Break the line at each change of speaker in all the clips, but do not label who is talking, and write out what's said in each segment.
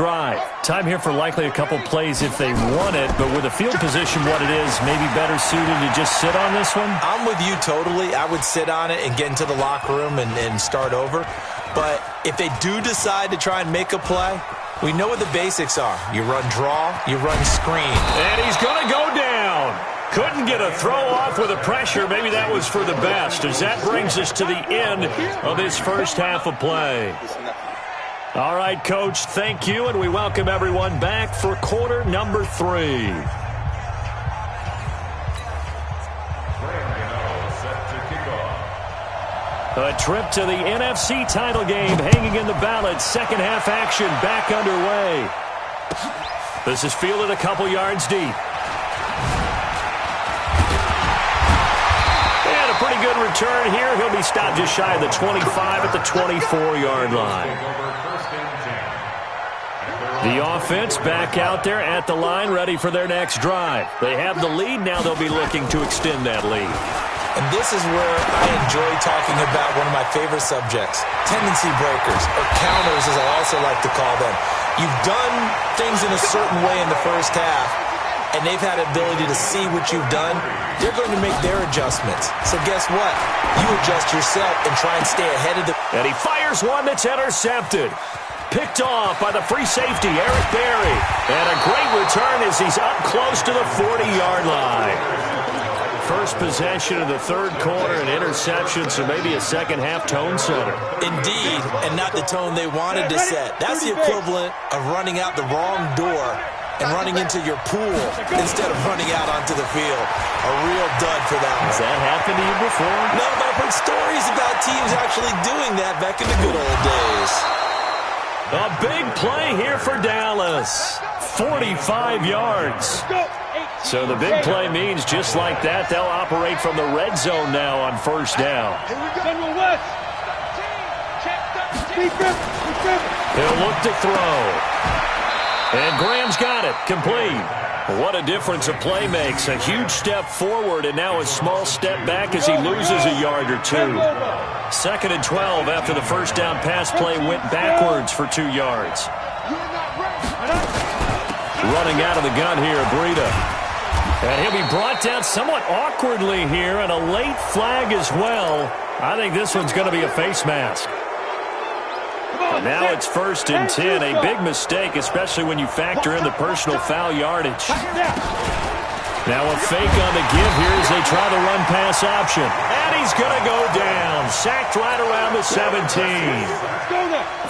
drive. Time here for likely a couple plays if they want it, but with the field position what it is, maybe better suited to just sit on this one?
I'm with you totally. I would sit on it and get into the locker room and start over. But if they do decide to try and make a play, we know what the basics are. You run draw, you run screen.
And he's going to go down. Couldn't get a throw off with the pressure. Maybe that was for the best, as that brings us to the end of this first half of play. All right, Coach, thank you, and we welcome everyone back for quarter number 3. A trip to the NFC title game hanging in the balance. Second half action back underway. This is fielded a couple yards deep. And a pretty good return here. He'll be stopped just shy of the 25 at the 24-yard line. The offense back out there at the line, ready for their next drive. They have the lead. Now they'll be looking to extend that lead.
And this is where I enjoy talking about one of my favorite subjects, tendency breakers, or counters as I also like to call them. You've done things in a certain way in the first half, and they've had the ability to see what you've done. They're going to make their adjustments. So guess what? You adjust yourself and try and stay ahead of the...
And he fires one that's intercepted. Picked off by the free safety, Eric Berry. And a great return as he's up close to the 40-yard line. First possession of the third quarter, an interception, so maybe a second-half tone setter.
Indeed, and not the tone they wanted to set. That's the equivalent of running out the wrong door and running into your pool instead of running out onto the field. A real dud for that one.
Has that happened to you before?
No, but I've heard stories about teams actually doing that back in the good old days.
A big play here for Dallas. 45 yards. So the big play means just like that, they'll operate from the red zone now on first down. He'll look to throw. And Graham's got it. Complete. What a difference a play makes. A huge step forward and now a small step back as he loses a yard or two. 2nd and 12 after the first down pass play went backwards for 2 yards. Running out of the gun here, Breida. And he'll be brought down somewhat awkwardly here, and a late flag as well. I think this one's going to be a face mask. Now it's 1st and 10. A big mistake, especially when you factor in the personal foul yardage. Now a fake on the give here as they try the run-pass option. And he's going to go down. Sacked right around the 17.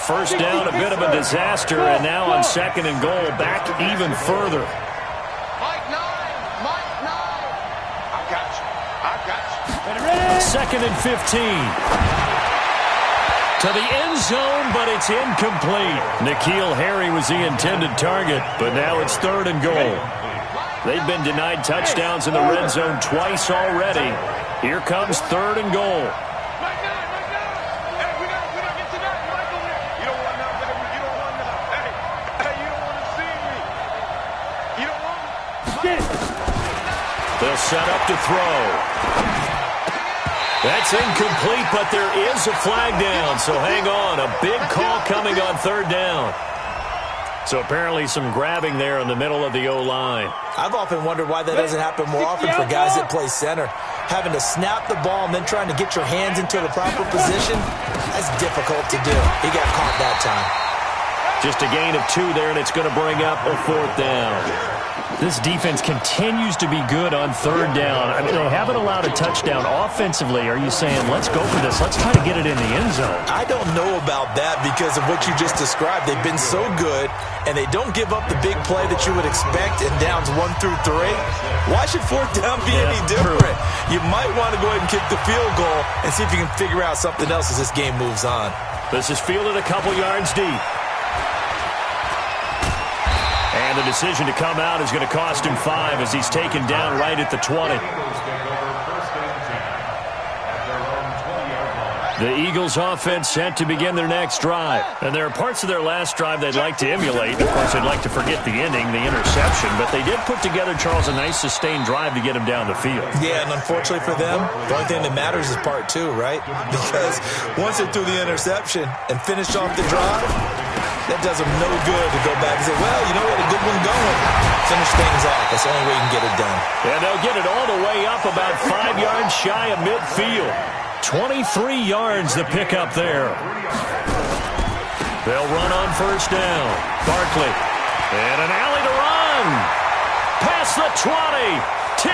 First down, a bit of a disaster, and now on 2nd and goal, back even further. Second and 15. To the end zone, but it's incomplete. N'Keal Harry was the intended target, but now it's 3rd and goal. They've been denied touchdowns in the red zone twice already. Here comes 3rd and goal. They'll set up to throw. That's incomplete, but there is a flag down, so hang on. A big call coming on 3rd down. So apparently some grabbing there in the middle of the O-line.
I've often wondered why that doesn't happen more often for guys that play center. Having to snap the ball and then trying to get your hands into the proper position, that's difficult to do. He got caught that time.
Just a gain of 2 there, and it's going to bring up a 4th down. This defense continues to be good on 3rd down. I mean, they haven't allowed a touchdown offensively. Are you saying, let's go for this, let's try to get it in the end zone?
I don't know about that because of what you just described. They've been so good, and they don't give up the big play that you would expect in downs 1 through 3. Why should 4th down be any different? True. You might want to go ahead and kick the field goal and see if you can figure out something else as this game moves on.
This is fielded a couple yards deep. And the decision to come out is going to cost him 5 as he's taken down right at the 20. The Eagles offense set to begin their next drive. And there are parts of their last drive they'd like to emulate. Of course, they'd like to forget the ending, the interception. But they did put together, Charles, a nice sustained drive to get him down the field.
Yeah, and unfortunately for them, the only thing that matters is part 2, right? Because once they threw the interception and finished off the drive, that does them no good to go back good one going. Finish things off. That's the only way you can get it done.
And they'll get it all the way up about 5 yards shy of midfield. 23 yards the pickup there. They'll run on first down. Barkley. And an alley to run. Past the 20. 10.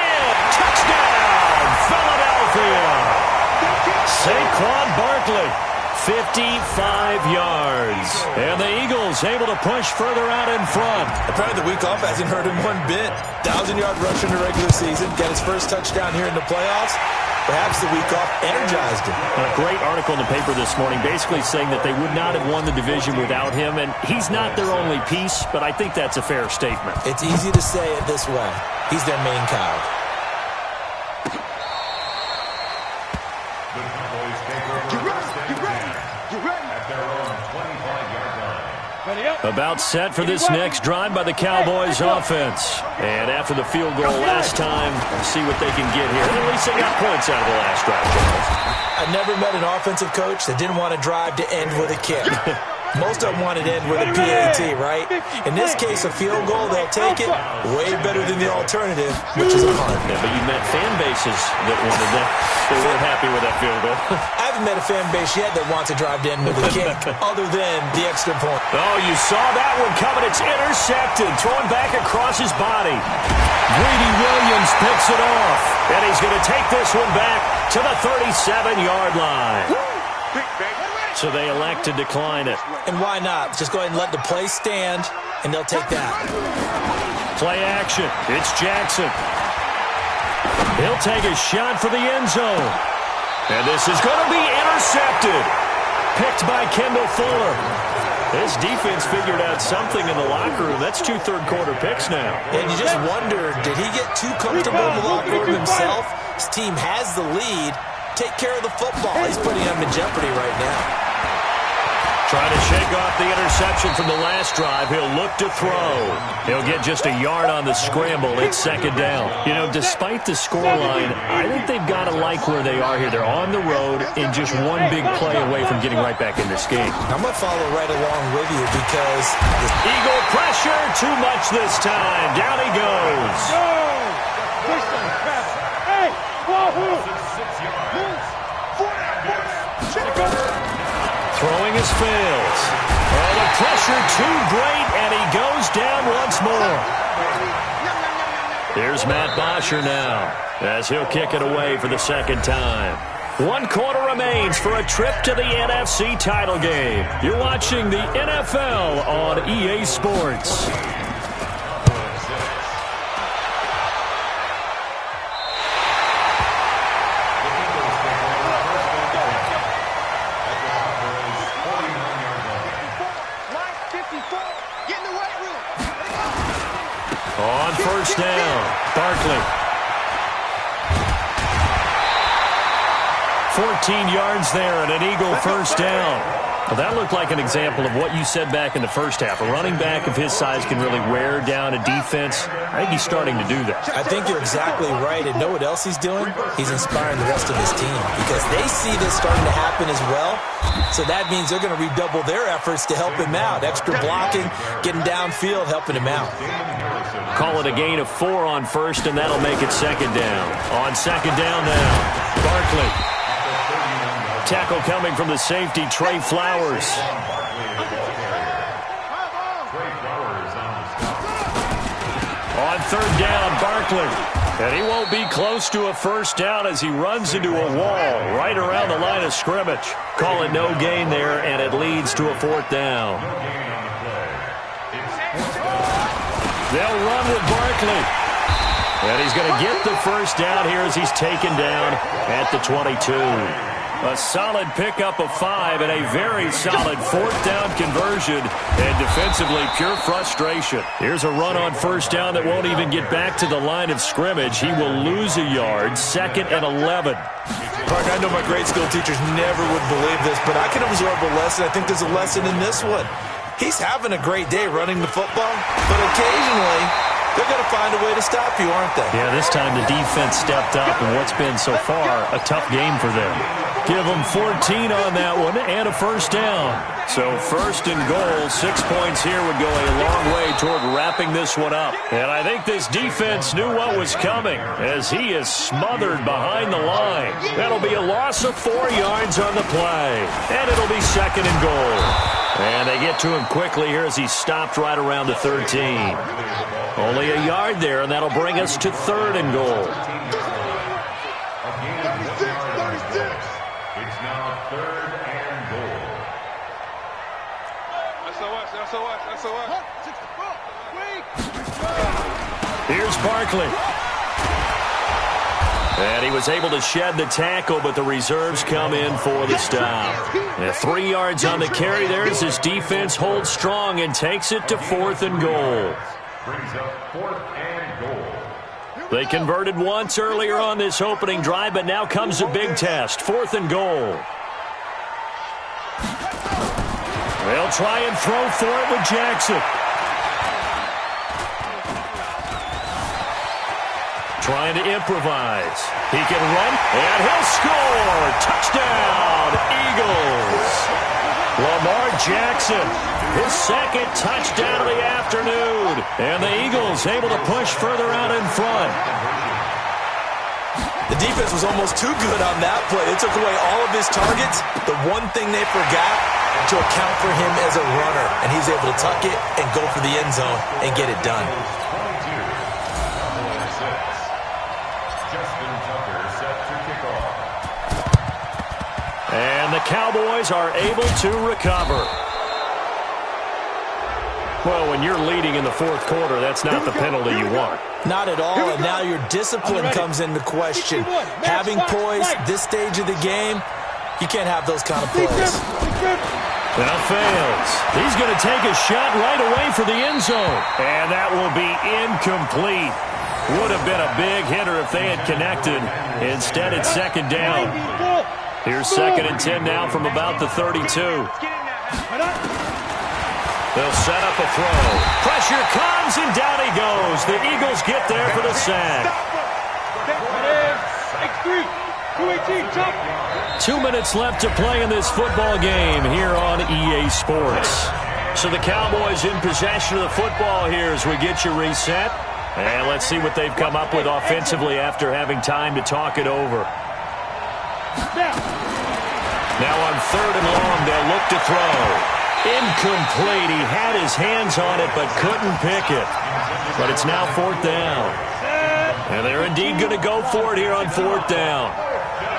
Touchdown, Philadelphia. Saquon Barkley. 55 yards. And the Eagles able to push further out in front.
Apparently the week off hasn't hurt him one bit. 1,000-yard rush in the regular season. Got his first touchdown here in the playoffs. Perhaps the week off energized him.
A great article in the paper this morning basically saying that they would not have won the division without him. And he's not their only piece, but I think that's a fair statement.
It's easy to say it this way. He's their main cog.
About set for this next drive by the Cowboys offense. And after the field goal last time, we'll see what they can get here. At least they got points out of the last drive, Charles.
I never met an offensive coach that didn't want to drive to end with a kick. Most of them want it to end with a PAT, right? In this case, a field goal, they'll take it. Way better than the alternative, which is a punt.
Yeah, but you met fan bases that wanted that. They weren't happy with that field goal.
I haven't met a fan base yet that wants to drive to end with a kick, other than the extra point.
Oh, you saw that one coming. It's intercepted. Throwing back across his body. Greedy Williams picks it off. And he's going to take this one back to the 37-yard line. So they elect to decline it.
And why not? Just go ahead and let the play stand, and they'll take that.
Play action. It's Jackson. He'll take a shot for the end zone. And this is going to be intercepted. Picked by Kendall Fuller. This defense figured out something in the locker room. That's 2 third-quarter picks now.
And you just wonder, did he get too comfortable in the locker room himself? His team has the lead. Take care of the football. He's putting them in jeopardy right now.
Trying to shake off the interception from the last drive. He'll look to throw. He'll get just a yard on the scramble. It's second down. You know, despite the scoreline, I think they've got to like where they are here. They're on the road and just one big play away from getting right back in this game.
I'm going to follow right along with you because
Eagle pressure, too much this time. Down he goes.
Hey,
Throwing his fails. Oh, the pressure too great, and he goes down once more. Here's Matt Bosher now, as he'll kick it away for the second time. 1 quarter remains for a trip to the NFC title game. You're watching the NFL on EA Sports. On first down, Barkley. 14 yards there and an Eagle first down. Well, that looked like an example of what you said back in the first half. A running back of his size can really wear down a defense. I think he's starting to do that.
I think you're exactly right. And know what else he's doing? He's inspiring the rest of his team because they see this starting to happen as well. So that means they're going to redouble their efforts to help him out. Extra blocking, getting downfield, helping him out.
Call it a gain of 4 on first, and that'll make it second down. On second down now, Barkley. Tackle coming from the safety, Trey Flowers. On third down, Barkley. And he won't be close to a first down as he runs into a wall right around the line of scrimmage. Call it no gain there, and it leads to a fourth down. They'll run with Barkley. And he's going to get the first down here as he's taken down at the 22. A solid pickup of 5 and a very solid fourth down conversion. And defensively, pure frustration. Here's a run on first down that won't even get back to the line of scrimmage. He will lose a yard, 2nd and 11.
Park, I know my grade school teachers never would believe this, but I can absorb a lesson. I think there's a lesson in this one. He's having a great day running the football, but occasionally they're going to find a way to stop you, aren't they?
Yeah, this time the defense stepped up in what's been so far a tough game for them. Give them 14 on that one and a first down. So first and goal, 6 points here would go a long way toward wrapping this one up. And I think this defense knew what was coming as he is smothered behind the line. That'll be a loss of 4 yards on the play. And it'll be 2nd and goal. And they get to him quickly here as he's stopped right around the 13. Only a yard there, and that'll bring us to 3rd and goal.
36. It's now 3rd and goal.
Here's Barkley. And he was able to shed the tackle, but the reserves come in for the stop. And 3 yards on the carry there as his defense holds strong and takes it to 4th and goal.
Brings up 4th and goal.
They converted once earlier on this opening drive, but now comes a big test. 4th and goal. They'll try and throw for it with Jackson. Trying to improvise. He can run, and he'll score. Touchdown, Eagles. Lamar Jackson, his 2nd touchdown of the afternoon. And the Eagles able to push further out in front.
The defense was almost too good on that play. They took away all of his targets. The one thing they forgot, to account for him as a runner. And he's able to tuck it and go for the end zone and get it done.
And the Cowboys are able to recover. Well, when you're leading in the 4th quarter, that's not the penalty you want.
Not at all, and now your discipline comes into question. Having poise this stage of the game, you can't have those kind of plays.
Now fails. He's going to take a shot right away for the end zone. And that will be incomplete. Would have been a big hitter if they had connected. Instead, it's 2nd down. Here's 2nd and 10 now from about the 32. They'll set up a throw. Pressure comes, and down he goes. The Eagles get there for the sack. 2 minutes left to play in this football game here on EA Sports. So the Cowboys in possession of the football here as we get you reset. And let's see what they've come up with offensively after having time to talk it over. Now on 3rd and long, they'll look to throw. Incomplete. He had his hands on it but couldn't pick it. But it's now 4th down. And they're indeed going to go for it here on 4th down.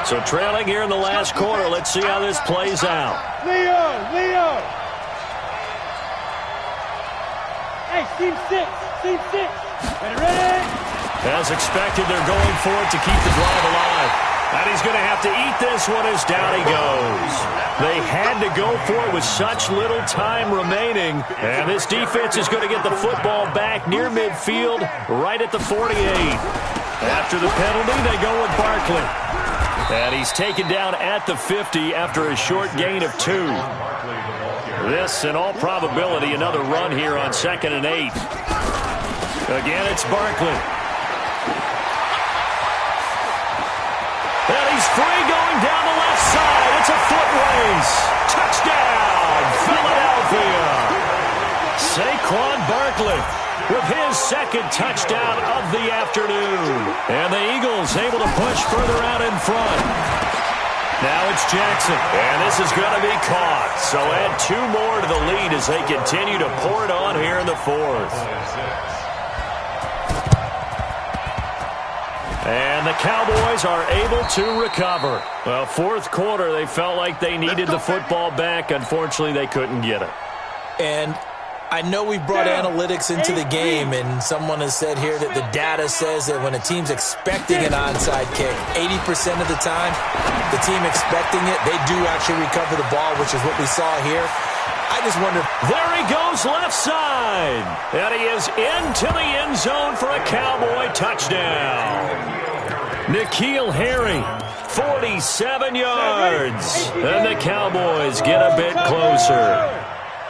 So trailing here in the last quarter. Let's see how this plays out.
Leo. Hey, team 6. Ready?
As expected, they're going for it to keep the drive alive. And he's going to have to eat this one as down he goes. They had to go for it with such little time remaining. And this defense is going to get the football back near midfield, right at the 48. After the penalty, they go with Barkley. And he's taken down at the 50 after a short gain of 2. This, in all probability, another run here on 2nd and 8. Again, it's Barkley. And he's free going down the left side. It's a foot race. Touchdown, Philadelphia. Saquon Barkley with his 2nd touchdown of the afternoon. And the Eagles able to push further out in front. Now it's Jackson, and this is going to be caught. So add 2 more to the lead as they continue to pour it on here in the 4th. And the Cowboys are able to recover. Well, 4th quarter, they felt like they needed the football back. Unfortunately, they couldn't get it.
And I know we brought analytics into the game, and someone has said here that the data says that when a team's expecting an onside kick, 80% of the time, the team expecting it, they do actually recover the ball, which is what we saw here. I just wonder.
There he goes left side. And he is into the end zone for a Cowboy touchdown. N'Keal Harry, 47 yards. And the Cowboys get a bit closer.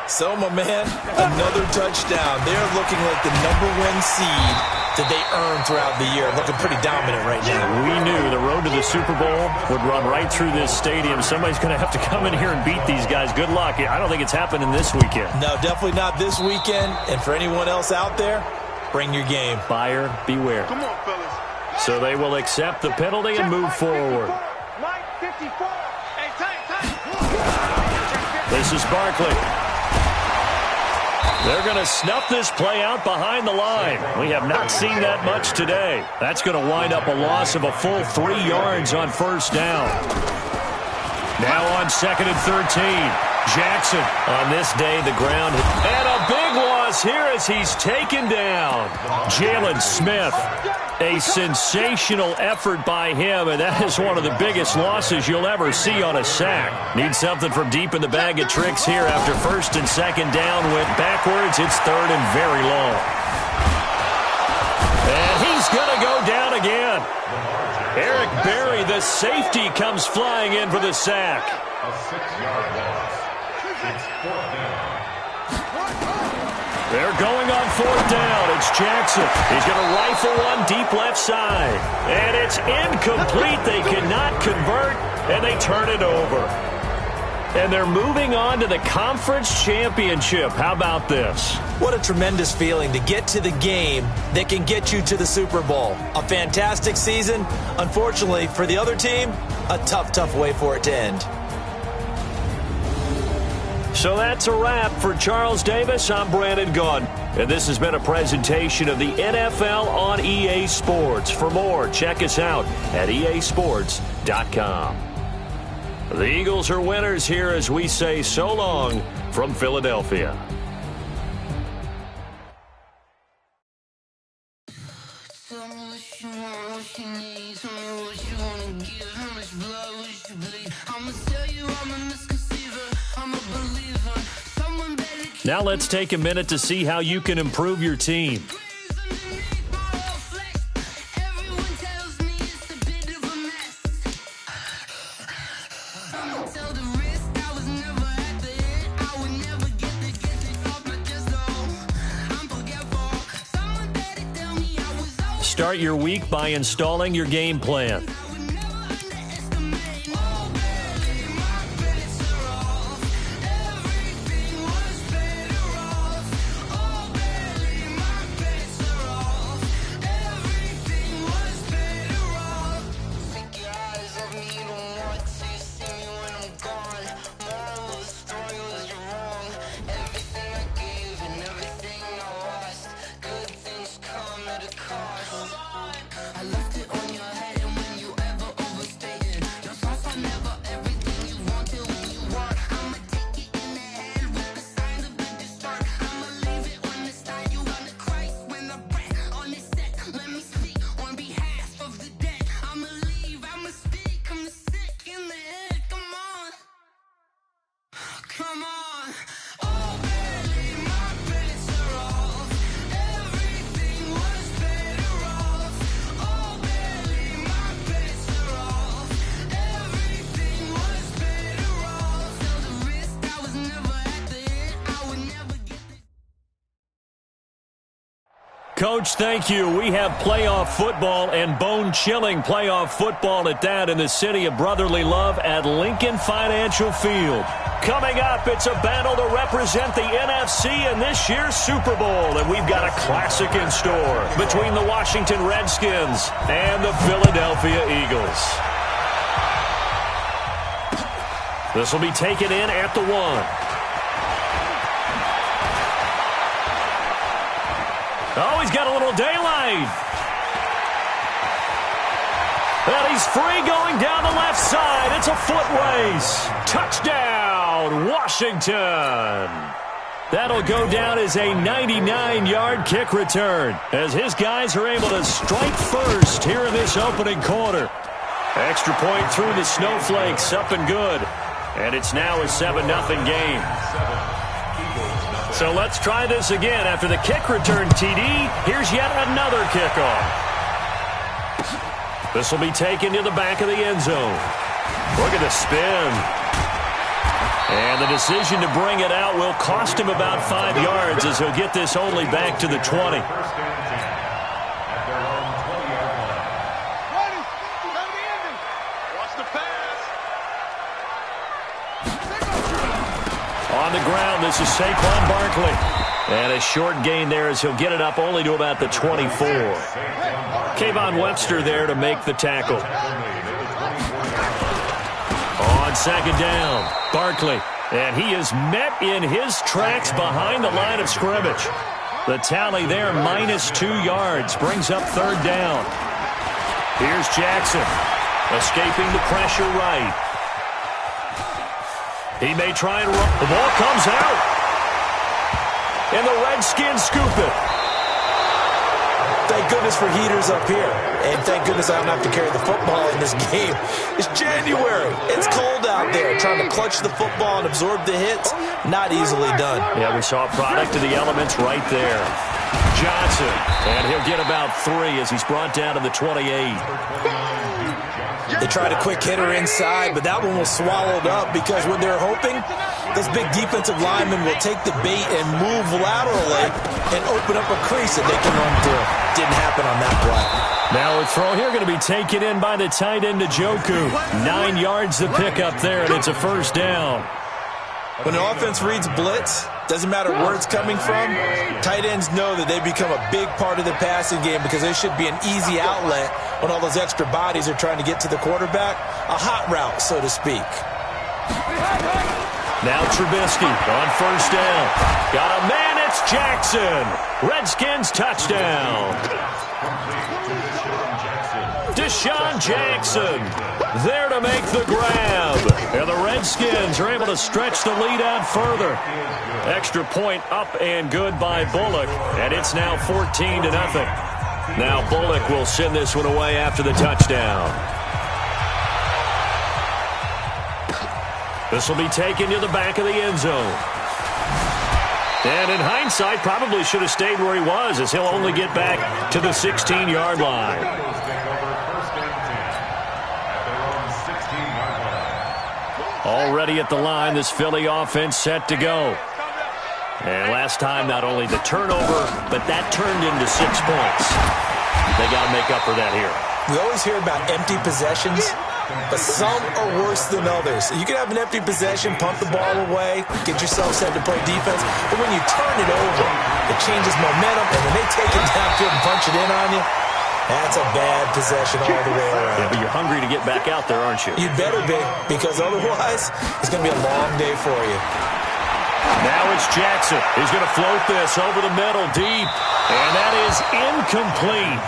So, my man, another touchdown. They're looking like the #1 seed that they earned throughout the year. Looking pretty dominant right now.
We knew the road to the Super Bowl would run right through this stadium. Somebody's going to have to come in here and beat these guys. Good luck. I don't think it's happening this weekend.
No, definitely not this weekend. And for anyone else out there, bring your game.
Buyer beware.
Come on, fellas.
So they will accept the penalty and move forward.
Mike 54. Hey, tight.
This is Barkley. They're going to snuff this play out behind the line. We have not seen that much today. That's going to wind up a loss of a full 3 yards on first down. Now on 2nd and 13. Jackson. On this day, the ground. And a big loss here as he's taken down. Jalen Smith. A sensational effort by him, and that is one of the biggest losses you'll ever see on a sack. Need something from deep in the bag of tricks here after 1st and 2nd down. Went backwards. It's 3rd and very long. And he's going to go down again. Eric Berry, the safety, comes flying in for the sack.
A 6-yard loss. It's 4th down.
They're going on 4th down. It's Jackson. He's going to rifle one deep left side. And it's incomplete. They cannot convert, and they turn it over. And they're moving on to the conference championship. How about this?
What a tremendous feeling to get to the game that can get you to the Super Bowl. A fantastic season. Unfortunately, for the other team, a tough way for it to end.
So that's a wrap for Charles Davis. I'm Brandon Gaudin, and this has been a presentation of the NFL on EA Sports. For more, check us out at easports.com. The Eagles are winners here as we say so long from Philadelphia.
Tell me what you want, what you need. Tell me what you want to give. How much blood would you bleed? I'ma tell you I'm a misconceiver. I'm a believer. Someone better keep.
Now let's take a minute to see how you can improve your team.
Everyone tells me it's a bit of a mess. I'ma tell the risk I was never at the end. I would never get it off my chest. I'm forgetful. Someone better tell me I was always.
Start your week by installing your game plan.
Come on. Oh, barely, my bets are off. Everything was better off. Oh, barely, my bets are off. Everything was better off. Till the risk I was never at the end. I would never get it.
Coach, thank you. We have playoff football and bone-chilling playoff football at that in the city of brotherly love at Lincoln Financial Field. Coming up, it's a battle to represent the NFC in this year's Super Bowl, and we've got a classic in store between the Washington Redskins and the Philadelphia Eagles. This will be taken in at the 1. Oh, he's got a little daylight. And he's free going down the left side. It's a foot race. Touchdown, Washington. That'll go down as a 99-yard kick return as his guys are able to strike first here in this opening quarter. Extra point through the Snowflakes, up and good. And it's now a 7-0 game. So let's try this again. After the kick return TD, here's yet another kickoff. This will be taken to the back of the end zone. Look at the spin. And the decision to bring it out will cost him about 5 yards as he'll get this only back to the 20. On the ground, this is Saquon Barkley. And a short gain there as he'll get it up only to about the 24. Kayvon Webster there to make the tackle. On second down, Barkley. And he is met in his tracks behind the line of scrimmage. The tally there, -2 yards, brings up third down. Here's Jackson, escaping the pressure right. He may try and run. The ball comes out. And the Redskins scoop it.
Thank goodness for heaters up here. And thank goodness I don't have to carry the football in this game. It's January. It's cold out there. Trying to clutch the football and absorb the hits, not easily done.
Yeah, we saw a product of the elements right there. Johnson, and he'll get about 3 as he's brought down to the 28.
They tried a quick hitter inside, but that one was swallowed up because when they're hoping, those big defensive linemen will take the bait and move laterally and open up a crease that they can run through. Didn't happen on that play.
Now a throw here going to be taken in by the tight end Njoku. 9 yards to pick up there, and it's a first down.
When an offense reads blitz, doesn't matter where it's coming from, tight ends know that they become a big part of the passing game because they should be an easy outlet when all those extra bodies are trying to get to the quarterback. A hot route, so to speak.
Now Trubisky on first down. Got a man, it's Jackson. Redskins touchdown. Deshaun Jackson there to make the grab. And the Redskins are able to stretch the lead out further. Extra point up and good by Bullock. And it's now 14-0. Now Bullock will send this one away after the touchdown. This will be taken to the back of the end zone. And in hindsight, probably should have stayed where he was as he'll only get back to the 16-yard line. Already at the line, this Philly offense set to go. And last time, not only the turnover, but that turned into 6 points. They got to make up for that here.
We always hear about empty possessions, but some are worse than others. You can have an empty possession, punt the ball away, get yourself set to play defense, but when you turn it over, it changes momentum, and when they take it downfield and punch it in on you, that's a bad possession all the way around.
Yeah, but you're hungry to get back out there, aren't you?
You'd better be, because otherwise, it's going to be a long day for you.
Now it's Jackson. He's going to float this over the middle deep, and that is incomplete.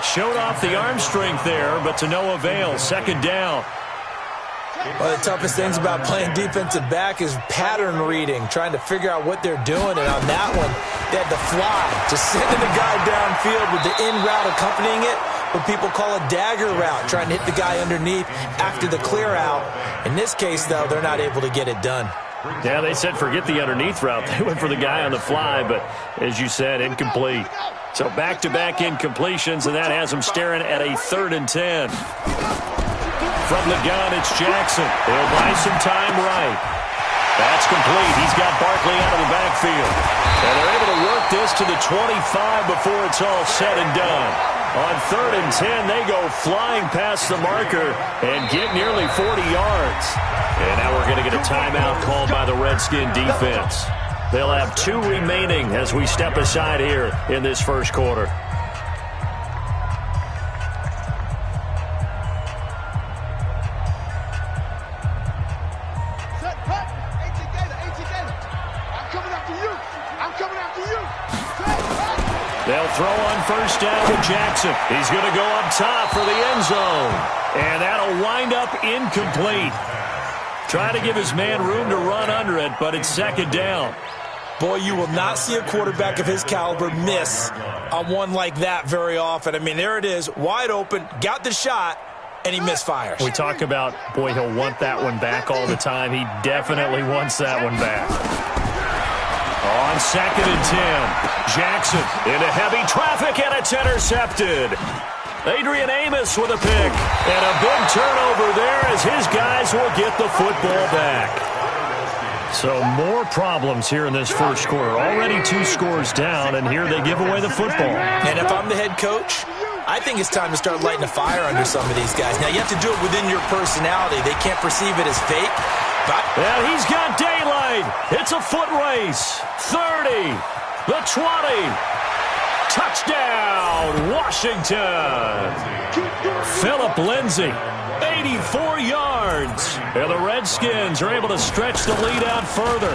Showed off the arm strength there, but to no avail. Second down.
One of the toughest things about playing defensive back is pattern reading, trying to figure out what they're doing. And on that one, they had to fly, just sending the guy downfield with the in route accompanying it, what people call a dagger route, trying to hit the guy underneath after the clear out. In this case, though, they're not able to get it done.
Yeah, they said forget the underneath route. They went for the guy on the fly, but as you said, incomplete. So back-to-back incompletions, and that has them staring at a 3rd and 10. From the gun, it's Jackson. He'll buy some time right. That's complete. He's got Barkley out of the backfield. And they're able to work this to the 25 before it's all said and done. On 3rd and 10, they go flying past the marker and get nearly 40 yards. And now we're going to get a timeout called by the Redskin defense. They'll have 2 remaining as we step aside here in this first quarter. They'll throw on first down to Jackson. He's going to go up top for the end zone. And that'll wind up incomplete. Try to give his man room to run under it, but it's second down.
Boy, you will not see a quarterback of his caliber miss on one like that very often. I mean, there it is, wide open, got the shot, and he misfires.
We talk about, boy, he'll want that one back all the time. He definitely wants that one back. On 2nd and 10, Jackson into heavy traffic, and it's intercepted. Adrian Amos with a pick, and a big turnover there as his guys will get the football back. So more problems here in this first quarter. Already 2 scores down, and here they give away the football.
And if I'm the head coach, I think it's time to start lighting a fire under some of these guys. Now, you have to do it within your personality. They can't perceive it as fake. But
and he's got daylight. inside. It's a foot race. 30. The 20. Touchdown, Washington. Philip Lindsay, 84 yards. And the Redskins are able to stretch the lead out further.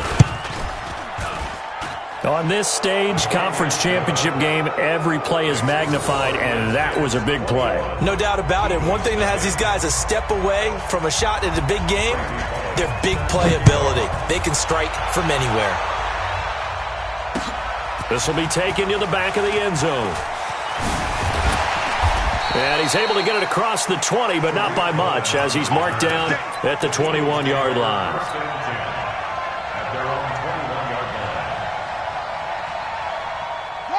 On this stage, conference championship game, every play is magnified, and that was a big play.
No doubt about it. One thing that has these guys a step away from a shot at a big game, their big play ability. They can strike from anywhere.
This will be taken to the back of the end zone. And he's able to get it across the 20, but not by much, as he's marked down at the 21-yard line.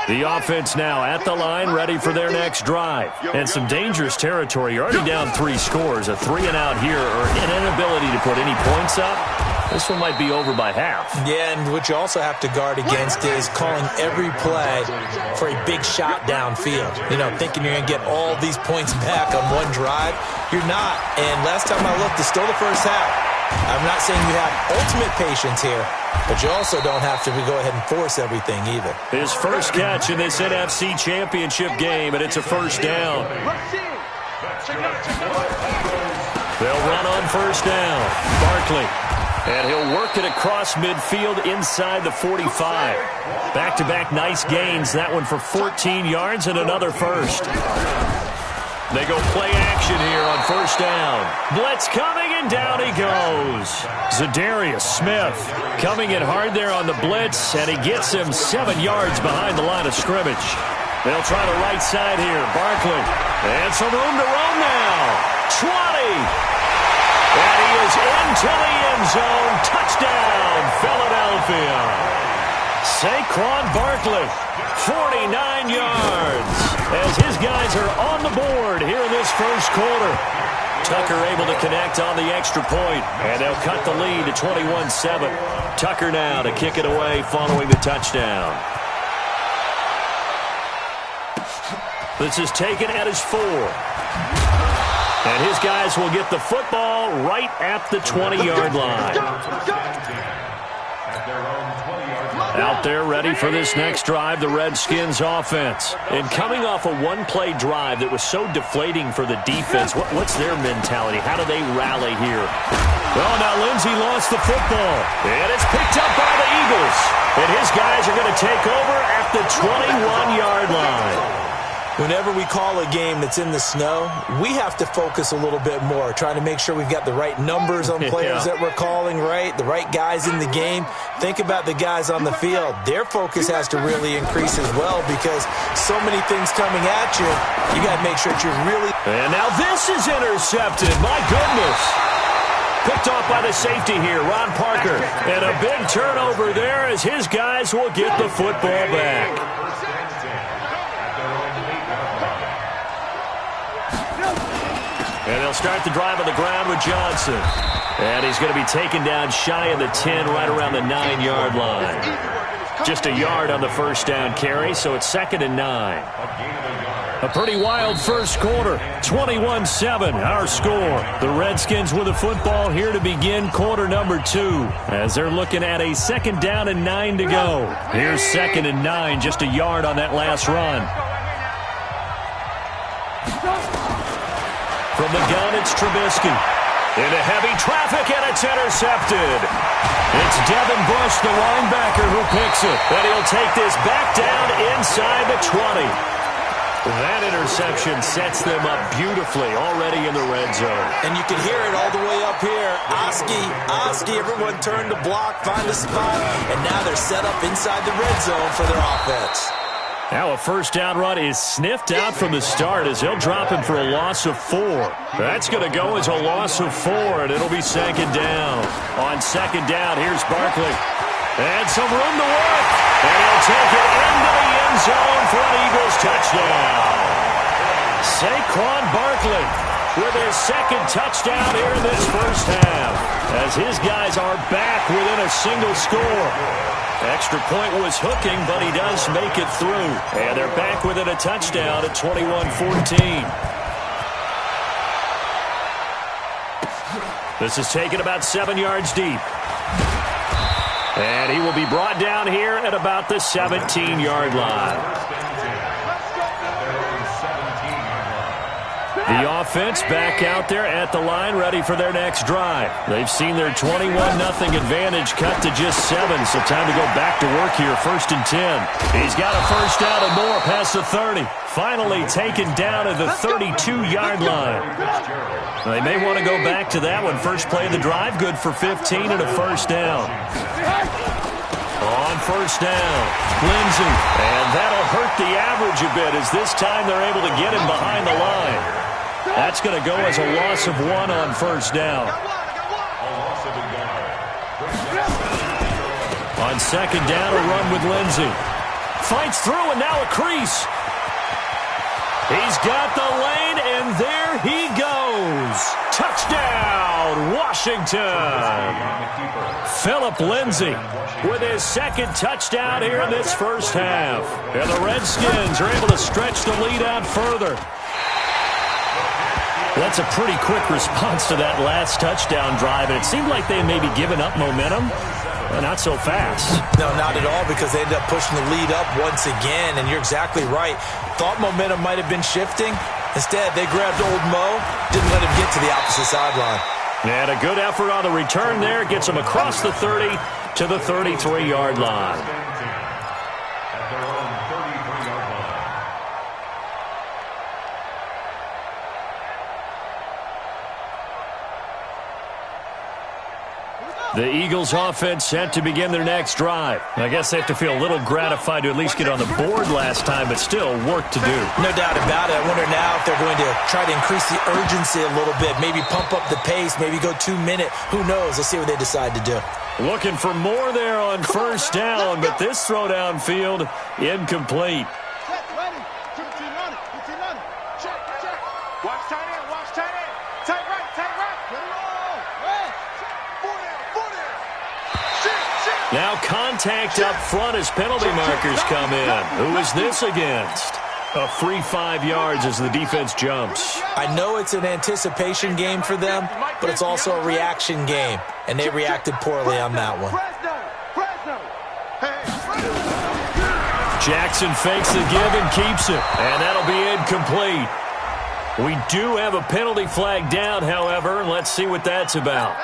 The offense now at the line, ready for their next drive. And some dangerous territory. You're already down 3 scores. A 3-and-out here, or an inability to put any points up. This one might be over by half.
Yeah, and what you also have to guard against is calling every play for a big shot downfield. You know, thinking you're going to get all these points back on one drive. You're not. And last time I looked, it's still the first half. I'm not saying you have ultimate patience here, but you also don't have to go ahead and force everything either.
His first catch in this NFC Championship game, and it's a first down. They'll run on first down. Barkley. And he'll work it across midfield inside the 45. Back-to-back nice gains. That one for 14 yards and another first. They go play action here on first down. Blitz coming, and down he goes. Zadarius Smith coming in hard there on the blitz, and he gets him 7 yards behind the line of scrimmage. They'll try the right side here. Barkley. And some room to run now. 20. And he is into the end zone. Touchdown, Philadelphia. Saquon Barkley, 49 yards, as his guys are on the board here in this first quarter. Tucker able to connect on the extra point, and they'll cut the lead to 21-7. Tucker now to kick it away following the touchdown. This is taken at his 4. And his guys will get the football right at the 20-yard line. Out there ready for this next drive, the Redskins offense. And coming off a one-play drive that was so deflating for the defense, what's their mentality? How do they rally here? Well, now Lindsay lost the football. And it's picked up by the Eagles. And his guys are going to take over at the 21-yard line.
Whenever we call a game that's in the snow, we have to focus a little bit more, trying to make sure we've got the right numbers on players that we're calling, right? The right guys in the game. Think about the guys on the field. Their focus has to really increase as well, because so many things coming at you, you got to make sure that you're really...
And now this is intercepted. My goodness. Picked off by the safety here, Ron Parker. And a big turnover there as his guys will get the football back. And they'll start the drive on the ground with Johnson. And he's going to be taken down shy of the 10, right around the 9-yard line. Just a yard on the first down carry, so it's 2nd and 9. A pretty wild first quarter. 21-7, our score. The Redskins with the football here to begin quarter number 2, as they're looking at a 2nd down and 9 to go. Here's 2nd and 9, just a yard on that last run. From the gun, it's Trubisky. Into heavy traffic, and it's intercepted. It's Devin Bush, the linebacker, who picks it. And he'll take this back down inside the 20. That interception sets them up beautifully already in the red zone.
And you can hear it all the way up here. Oski, everyone turned to block, find a spot, and now they're set up inside the red zone for their offense.
Now a first down run is sniffed out from the start as they'll drop him for a loss of 4. That's going to go as a loss of 4, and it'll be 2nd down. On 2nd down, here's Barkley. And some room to work. And he'll take it into the end zone for an Eagles touchdown. Saquon Barkley with his 2nd touchdown here in this first half, as his guys are back within a single score. Extra point was hooking, but he does make it through. And they're back within a touchdown at 21-14. This is taken about 7 yards deep. And he will be brought down here at about the 17-yard line. The offense back out there at the line, ready for their next drive. They've seen their 21-0 advantage cut to just 7, so time to go back to work here, 1st and 10. He's got a first down and more past the 30. Finally taken down at the 32-yard line. They may want to go back to that one. First play of the drive, good for 15 and a first down. On first down, Lindsey. And that'll hurt the average a bit as this time they're able to get him behind the line. That's going to go as a loss of 1 on first down. On second down, a run with Lindsey. Fights through and now a crease. He's got the lane, and there he goes. Touchdown, Washington. Philip Lindsey with his second touchdown here in this first half. And the Redskins are able to stretch the lead out further. That's a pretty quick response to that last touchdown drive, and it seemed like they may be giving up momentum. Not so fast.
No, not at all, because they ended up pushing the lead up once again, and you're exactly right. Thought momentum might have been shifting. Instead, they grabbed old Mo, didn't let him get to the opposite sideline.
And a good effort on the return there. Gets him across the 30 to the 33-yard line. The Eagles offense set to begin their next drive. I guess they have to feel a little gratified to at least get on the board last time, but still work to do.
No doubt about it. I wonder now if they're going to try to increase the urgency a little bit, maybe pump up the pace, maybe go 2-minute. Who knows? Let's see what they decide to do.
Looking for more there on first down, but this throw downfield incomplete.
Ready. Check. Watch tight end. Tight right. Get it all. Four down.
Now contact up front as penalty markers come in. Who is this against? A free 5 yards as the defense jumps.
I know it's an anticipation game for them, but it's also a reaction game, and they reacted poorly on that one.
Jackson fakes the give and keeps it, and that'll be incomplete. We do have a penalty flag down, however, and let's see what that's about.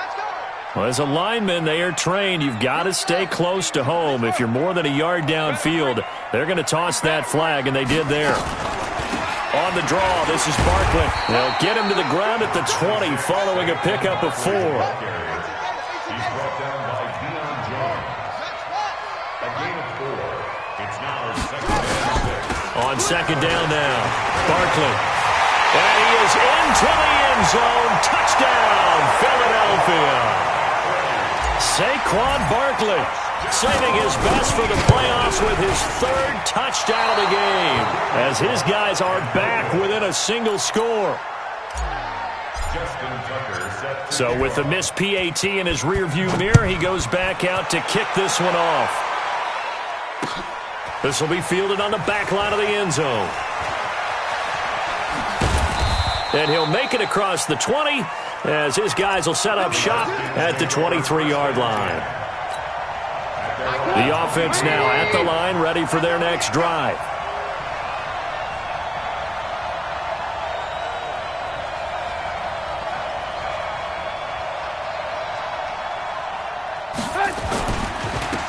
Well, as a lineman, they are trained. You've got to stay close to home. If you're more than a yard downfield, they're going to toss that flag, and they did there. On the draw, this is Barkley. They'll get him to the ground at the 20 following a pickup of 4.
He's brought down by Deion Jones. A gain of 4. It's now second down.
On second down now, Barkley. And he is into the end zone. Touchdown, Philadelphia. Saquon Barkley saving his best for the playoffs with his 3rd touchdown of the game as his guys are back within a single score. So with the missed PAT in his rearview mirror, he goes back out to kick this one off. This will be fielded on the back line of the end zone. And he'll make it across the 20 as his guys will set up shop at the 23-yard line. The offense now at the line, ready for their next drive.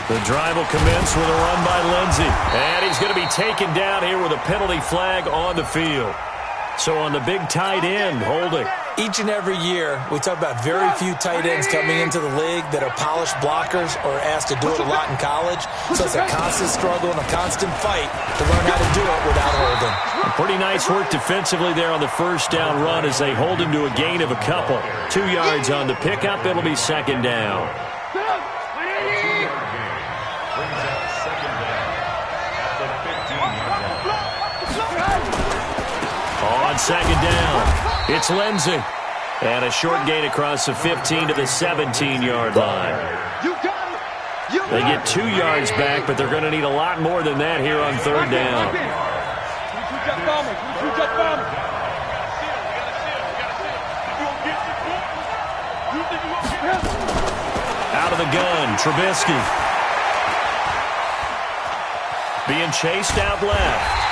The drive will commence with a run by Lindsey. And he's going to be taken down here with a penalty flag on the field. So on the big tight end, holding.
Each and every year, we talk about very few tight ends coming into the league that are polished blockers or asked to do it a lot in college. So it's a constant struggle and a constant fight to learn how to do it without holding.
Pretty nice work defensively there on the first down run as they hold him to a gain of a couple. 2 yards on the pickup. It'll be second down. On second down, it's Lindsey. And a short gain across the 15 to the 17-yard line. They get 2 yards back, but they're going to need a lot more than that here on third down. Out of the gun, Trubisky. Being chased out left.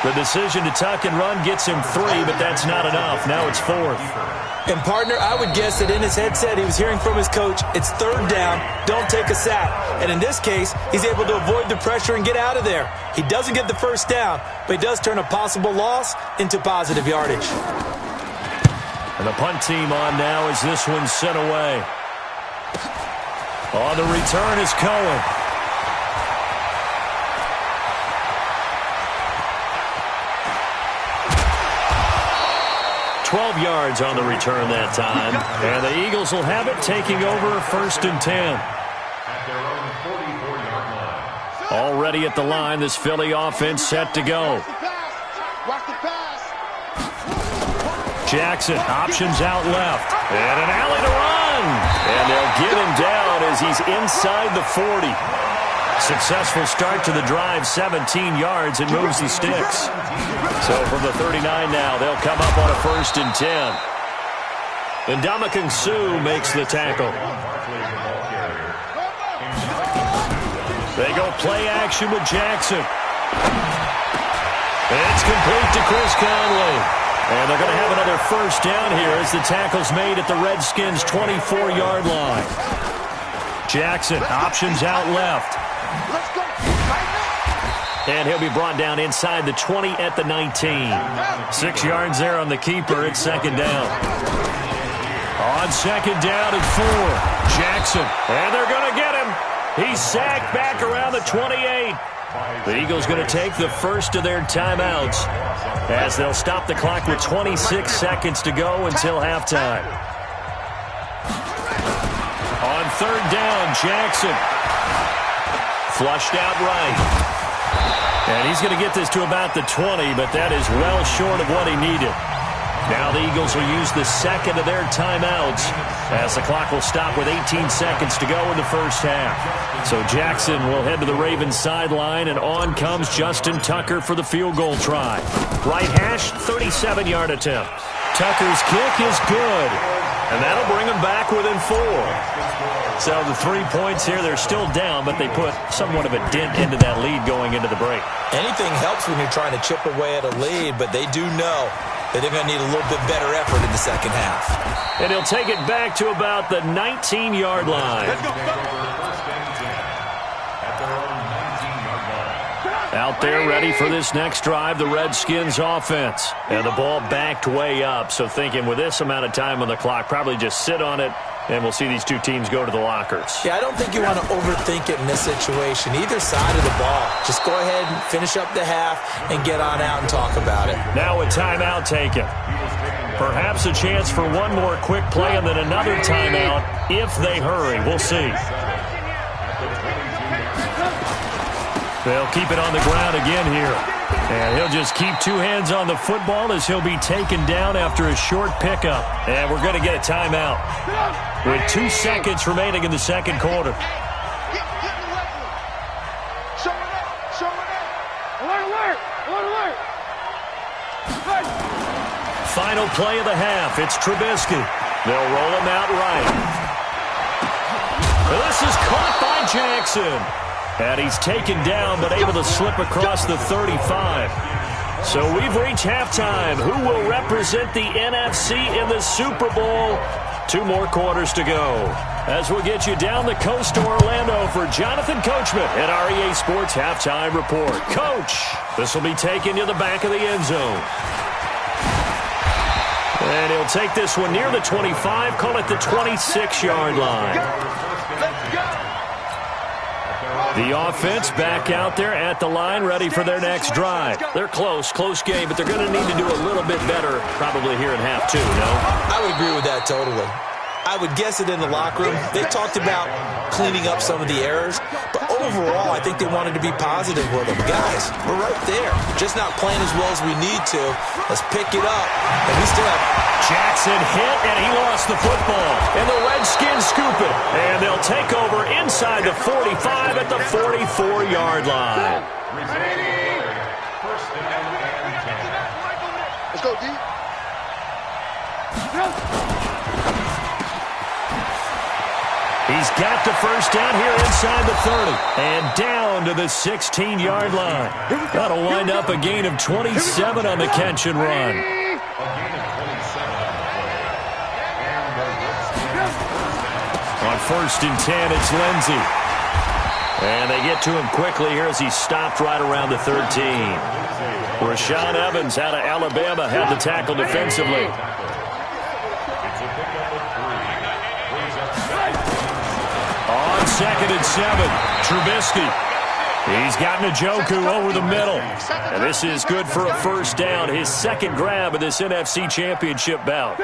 The decision to tuck and run gets him 3, but that's not enough. Now it's 4th.
And, partner, I would guess that in his headset he was hearing from his coach, it's 3rd down, don't take a sack. And in this case, he's able to avoid the pressure and get out of there. He doesn't get the first down, but he does turn a possible loss into positive yardage.
And the punt team on now as this one's sent away. On the return is Cohen. $12 yards on the return that time. And the Eagles will have it, taking over 1st and 10.
At their own 44-yard line.
Already at the line, this Philly offense set to go.
Watch the pass.
Jackson, options out left. And an alley to run. And they'll get him down as he's inside the 40. Successful start to the drive, 17 yards, and moves the sticks. So from the 39 now, they'll come up on a 1st and 10. And Ndamukong Suh makes the tackle. They go play action with Jackson. It's complete to Chris Conley. And they're going to have another 1st down here as the tackle's made at the Redskins' 24-yard line. Jackson, options out left.
Let's go.
And he'll be brought down inside the 20 at the 19. 6 yards there on the keeper at 2nd down. On 2nd down and 4. Jackson. And they're going to get him. He's sacked back around the 28. The Eagles going to take the first of their timeouts as they'll stop the clock with 26 seconds to go until halftime. On 3rd down, Jackson. Flushed out right. And he's going to get this to about the 20, but that is well short of what he needed. Now the Eagles will use the second of their timeouts as the clock will stop with 18 seconds to go in the first half. So Jackson will head to the Ravens sideline, and on comes Justin Tucker for the field goal try. Right hash, 37-yard attempt. Tucker's kick is good, and that'll bring them back within 4. So the 3 points here, they're still down, but they put somewhat of a dent into that lead going into the break.
Anything helps when you're trying to chip away at a lead, but they do know that they're going to need a little bit better effort in the second half.
And he'll take it back to about the 19-yard line.
Let's go.
Out there ready for this next drive, the Redskins offense. And the ball backed way up, so thinking with this amount of time on the clock, probably just sit on it, and we'll see these two teams go to the lockers.
Yeah, I don't think you want to overthink it in this situation. Either side of the ball. Just go ahead and finish up the half and get on out and talk about it.
Now a timeout taken. Perhaps a chance for one more quick play and then another timeout if they hurry. We'll see. They'll keep it on the ground again here. And he'll just keep 2 hands on the football as he'll be taken down after a short pickup. And we're going to get a timeout with 2 seconds remaining in the second quarter. Final play of the half. It's Trubisky. They'll roll him out right. This is caught by Jackson. And he's taken down but able to slip across the 35. So we've reached halftime. Who will represent the NFC in the Super Bowl? 2 more quarters to go. As we'll get you down the coast to Orlando for Jonathan Coachman at our EA Sports Halftime Report. Coach, this will be taken to the back of the end zone. And he'll take this one near the 25, call it the 26-yard line.
Let's go.
The offense back out there at the line, ready for their next drive. They're close game, but they're going to need to do a little bit better probably here in half 2, no?
I would agree with that totally. I would guess it in the locker room. They talked about cleaning up some of the errors, but overall, I think they wanted to be positive with them. Guys, we're right there. Just not playing as well as we need to. Let's pick it up. And we still have
Jackson hit, and he lost the football. And the Redskins scoop it. And they'll take over inside the 45 at the 44-yard line.
Let's go, D.
He's got the first down here inside the 30 and down to the 16-yard line. That'll wind up a gain of 27 on the catch and run. On 1st and 10, it's Lindsey. And they get to him quickly here as he stopped right around the 13. Rashaan Evans out of Alabama had the tackle defensively. On 2nd and 7, Trubisky. He's got Njoku over the middle. And this is good for a first down. His second grab of this NFC Championship bout.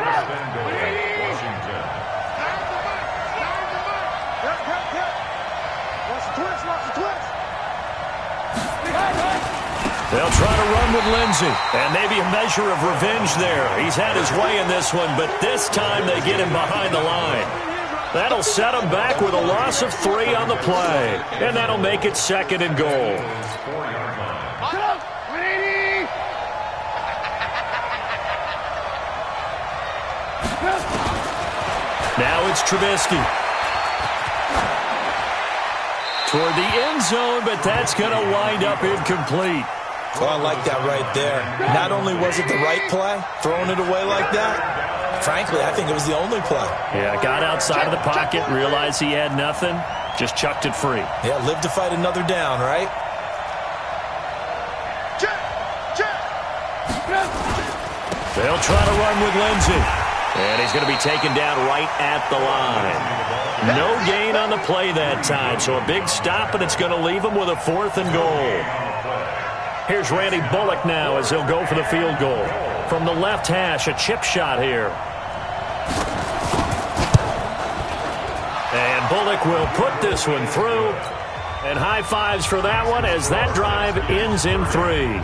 They'll try to run with Lindsey, and maybe a measure of revenge there. He's had his way in this one, but this time they get him behind the line. That'll set him back with a loss of 3 on the play, and that'll make it 2nd and goal. Now it's Trubisky. Toward the end zone, but that's going to wind up incomplete.
Well, I like that right there. Not only was it the right play, throwing it away like that, frankly, I think it was the only play.
Yeah, got outside of the pocket, realized he had nothing, just chucked it free.
Yeah, live to fight another down, right?
They'll try to run with Lindsey. And he's going to be taken down right at the line. No gain on the play that time, so a big stop, and it's going to leave him with a 4th and goal. Here's Randy Bullock now as he'll go for the field goal. From the left hash, a chip shot here. And Bullock will put this one through. And high fives for that one as that drive ends in 3.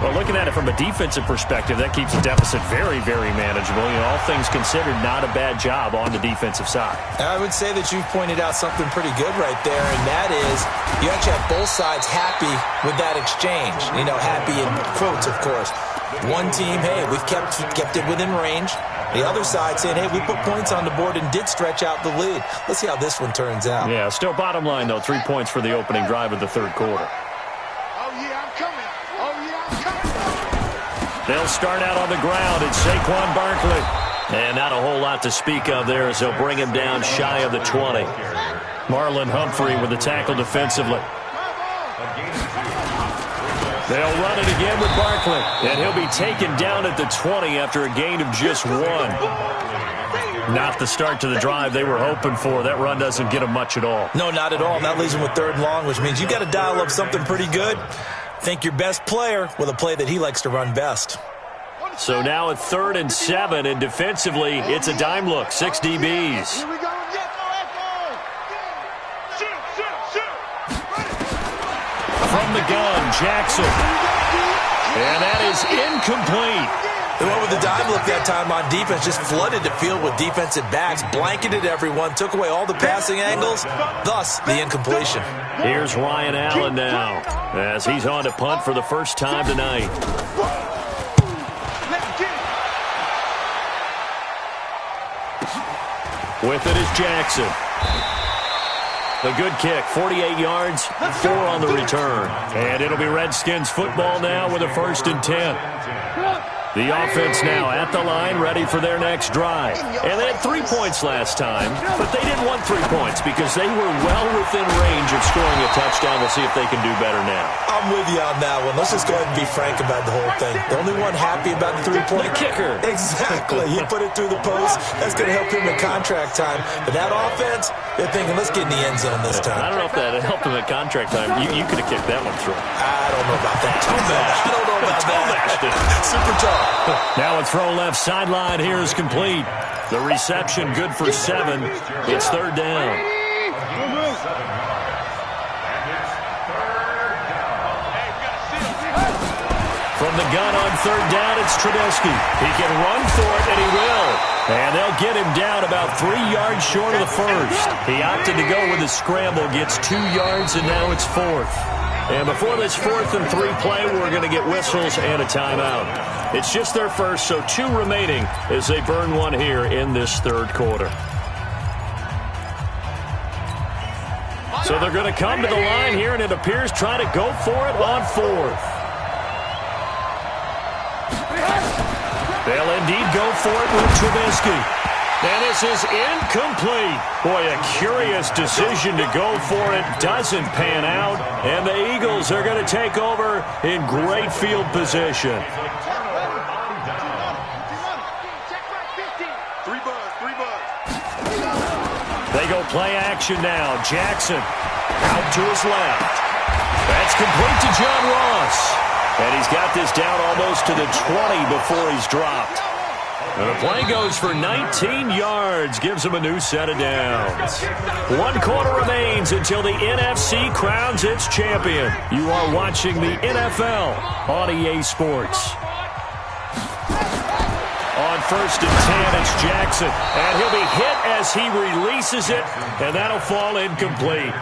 Well, looking at it from a defensive perspective, that keeps the deficit very, very manageable. You know, all things considered, not a bad job on the defensive side.
I would say that you've pointed out something pretty good right there, and that is you actually have both sides happy with that exchange. You know, happy in quotes, of course. One team, hey, we've kept it within range. The other side saying, hey, we put points on the board and did stretch out the lead. Let's see how this one turns out.
Yeah, still bottom line, though, 3 points for the opening drive of the 3rd quarter. They'll start out on the ground. It's Saquon Barkley. And not a whole lot to speak of there as they'll bring him down shy of the 20. Marlon Humphrey with the tackle defensively. They'll run it again with Barkley. And he'll be taken down at the 20 after a gain of just 1. Not the start to the drive they were hoping for. That run doesn't get them much at all.
No, not at all. And that leaves them with 3rd and long, which means you got to dial up something pretty good. Think your best player with a play that he likes to run best.
So now at 3rd and 7, and defensively, it's a dime look. 6 DBs. From the gun, Jackson. And that is incomplete.
They went with the dime look that time on defense, just flooded the field with defensive backs, blanketed everyone, took away all the passing angles, thus the incompletion.
Here's Ryan Allen now, as he's on to punt for the first time tonight. With it is Jackson. A good kick, 48 yards, 4 on the return. And it'll be Redskins football now with a 1st and 10. The offense now at the line, ready for their next drive. And they had 3 points last time, but they didn't want 3 points because they were well within range of scoring a touchdown. We'll see if they can do better now.
I'm with you on that one. Let's just go ahead and be frank about the whole thing. The only one happy about the 3-point.
The kicker.
Exactly. He put it through the post. That's going to help him in contract time. But that offense, they're thinking, let's get in the end zone this time.
I don't know if that helped him at contract time. You could have kicked that one through.
I don't know about that. I don't know about that. Super tough.
Now a throw left sideline here is complete. The reception good for 7. It's 3rd down. From the gun on 3rd down, it's Trubisky. He can run for it, and he will. And they'll get him down about 3 yards short of the first. He opted to go with a scramble, gets 2 yards, and now it's 4th. And before this 4th and 3 play, we're going to get whistles and a timeout. It's just their first, so 2 remaining as they burn one here in this 3rd quarter. So they're going to come to the line here, and it appears try to go for it on fourth. They'll indeed go for it with Trubisky. And this is incomplete. Boy, a curious decision to go for it. Doesn't pan out. And the Eagles are going to take over in great field position. They go play action now. Jackson out to his left. That's complete to John Ross. And he's got this down almost to the 20 before he's dropped. And the play goes for 19 yards, gives him a new set of downs. 1 quarter remains until the NFC crowns its champion. You are watching the NFL on EA Sports. On 1st and 10, it's Jackson. And he'll be hit as he releases it, and that'll fall incomplete.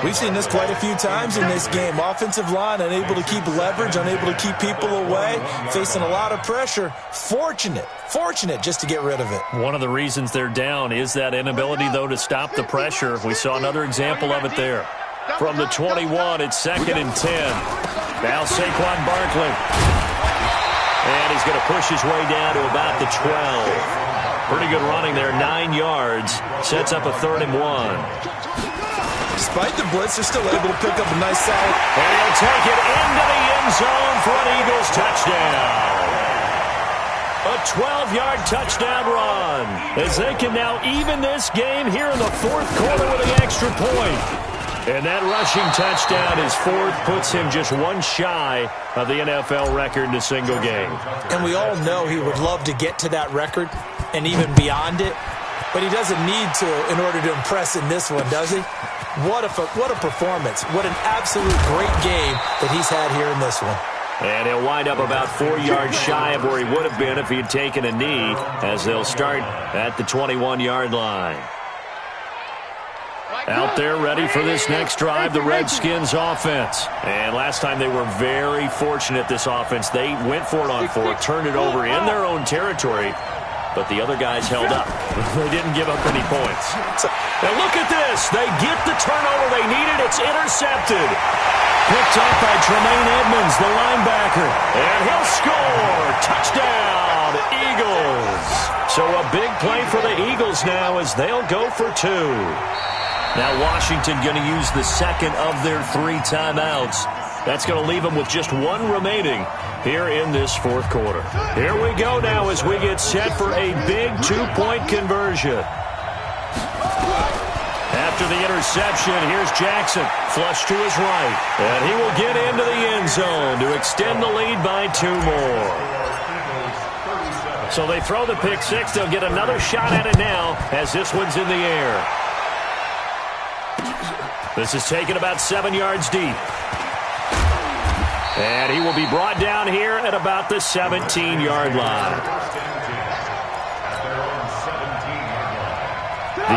We've seen this quite a few times in this game. Offensive line unable to keep leverage, unable to keep people away, facing a lot of pressure. Fortunate just to get rid of it.
One of the reasons they're down is that inability, though, to stop the pressure. We saw another example of it there. From the 21, it's 2nd and 10. Now Saquon Barkley. And he's going to push his way down to about the 12. Pretty good running there, 9 yards. Sets up a 3rd and 1.
Despite the blitz, they're still able to pick up a nice solid.
And he'll take it into the end zone for an Eagles touchdown. A 12-yard touchdown run as they can now even this game here in the 4th quarter with an extra point. And that rushing touchdown is 4th, puts him just 1 shy of the NFL record in a single game.
And we all know he would love to get to that record and even beyond it, but he doesn't need to in order to impress in this one, does he? What a performance. What an absolute great game that he's had here in this one.
And he'll wind up about 4 yards shy of where he would have been if he had taken a knee, as they'll start at the 21-yard line. Out there ready for this next drive, the Redskins offense. And last time they were very fortunate, this offense. They went for it on 4th, turned it over in their own territory, but the other guys held up. They didn't give up any points. Now look at this. They get the turnover they needed. It's intercepted. Picked up by Tremaine Edmonds, the linebacker. And he'll score. Touchdown, Eagles. So a big play for the Eagles now as they'll go for 2. Now Washington going to use the 2nd of their 3 timeouts. That's going to leave them with just 1 remaining here in this 4th quarter. Here we go now as we get set for a big 2-point conversion. After the interception, here's Jackson, flush to his right. And he will get into the end zone to extend the lead by 2 more. So they throw the pick 6. They'll get another shot at it now as this one's in the air. This is taken about 7 yards deep. And he will be brought down here at about the 17-yard line.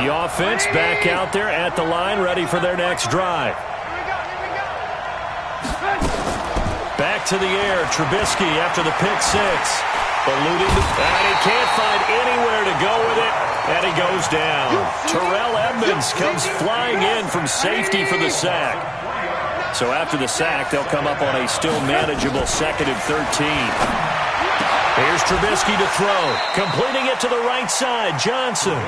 The offense back out there at the line, ready for their next drive. Back to the air, Trubisky after the pick 6. Eluding, and he can't find anywhere to go with it, and he goes down. Terrell Edmonds comes flying in from safety for the sack. So after the sack, they'll come up on a still manageable 2nd and 13. Here's Trubisky to throw, completing it to the right side, Johnson.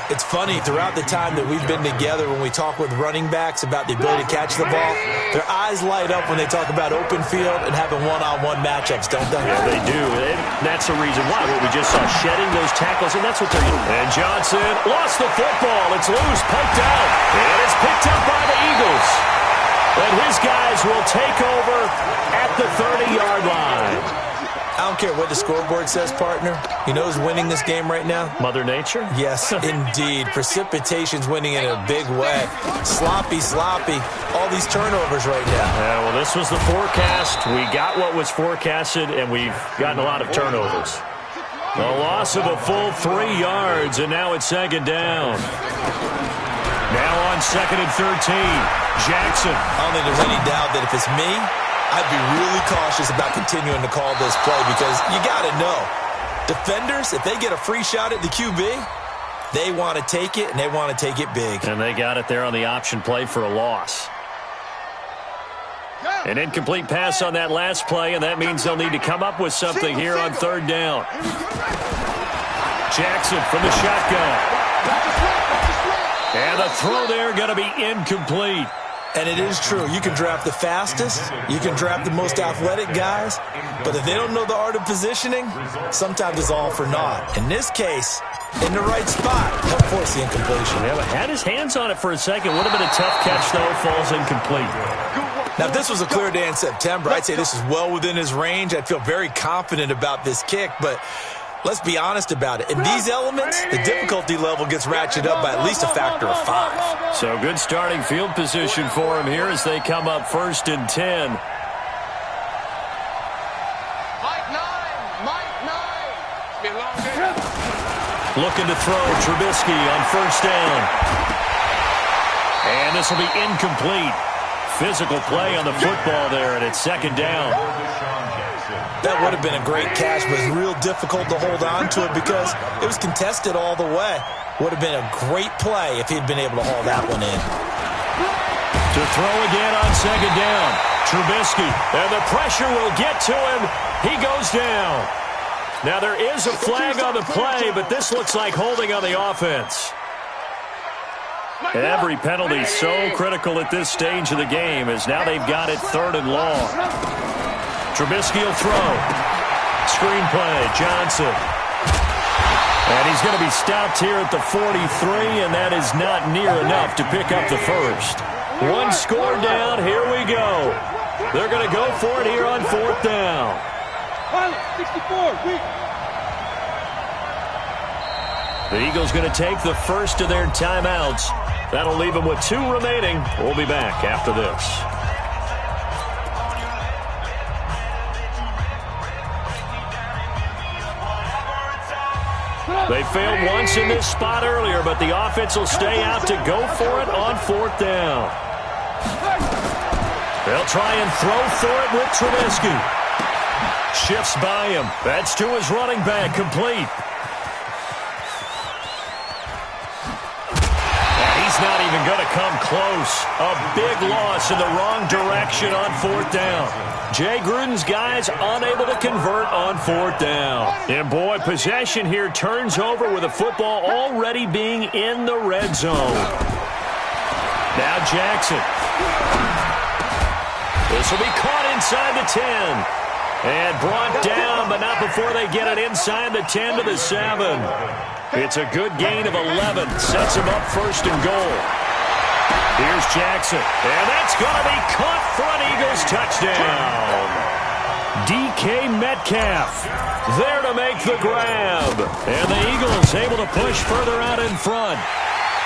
It's funny, throughout the time that we've been together, when we talk with running backs about the ability to catch the ball, their eyes light up when they talk about open field and having one-on-one matchups, don't they?
Yeah, they do. And that's the reason why. What we just saw, shedding those tackles, and that's what they're doing. And Johnson lost the football. It's loose, poked out. And it's picked up by the Eagles. And his guys will take over at the 30-yard line.
I don't care what the scoreboard says, partner. You know who's winning this game right now?
Mother Nature?
Yes, indeed. Precipitation's winning in a big way. Sloppy. All these turnovers right now.
Yeah, well, this was the forecast. We got what was forecasted, and we've gotten a lot of turnovers. A loss of a full 3 yards, and now it's 2nd down. Now on 2nd and 13, Jackson.
I don't think there's any doubt that if it's me, I'd be really cautious about continuing to call this play because you got to know, defenders, if they get a free shot at the QB, They want to take it, and they want to take it big.
And they got it there on the option play for a loss. An incomplete pass on that last play, and that means they'll need to come up with something here on third down. Jackson from the shotgun. And the throw there going to be incomplete.
And it is true. You can draft the fastest. You can draft the most athletic guys. But if they don't know the art of positioning, sometimes it's all for naught. In this case, in the right spot, help force the incompletion.
Yeah, but had his hands on it for a second. Would have been a tough catch, though. Falls incomplete.
Now, if this was a clear day in September, I'd say this is well within his range. I'd feel very confident about this kick, but let's be honest about it. In these elements, the difficulty level gets ratcheted up by at least a factor of 5.
So good starting field position for him here as they come up 1st and 10. Looking to throw. Trubisky on 1st down. And this will be incomplete. Physical play on the football there, and it's 2nd down.
That would have been a great catch, but it's real difficult to hold on to it because it was contested all the way. Would have been a great play if he'd been able to haul that one in.
To throw again on 2nd down. Trubisky, and the pressure will get to him. He goes down. Now there is a flag on the play, but this looks like holding on the offense. Every penalty so critical at this stage of the game as now they've got it 3rd and long. Trubisky will throw. Screen play, Johnson. And he's going to be stopped here at the 43, and that is not near enough to pick up the first. 1 score down, here we go. They're going to go for it here on 4th down.
64,
The Eagles going to take the first of their timeouts. That'll leave them with 2 remaining. We'll be back after this. They failed once in this spot earlier, but the offense will stay out to go for it on 4th down. They'll try and throw for it with Trubisky. Shifts by him. That's to his running back, complete. He's not even going to come close. A big loss in the wrong direction on 4th down. Jay Gruden's guys unable to convert on 4th down. And boy, possession here turns over with the football already being in the red zone. Now Jackson. This will be caught inside the 10. And brought down, but not before they get it inside the 10 to the 7. It's a good gain of 11. Sets him up 1st and goal. Here's Jackson. And that's going to be caught for an Eagles touchdown. DK Metcalf there to make the grab. And the Eagles able to push further out in front.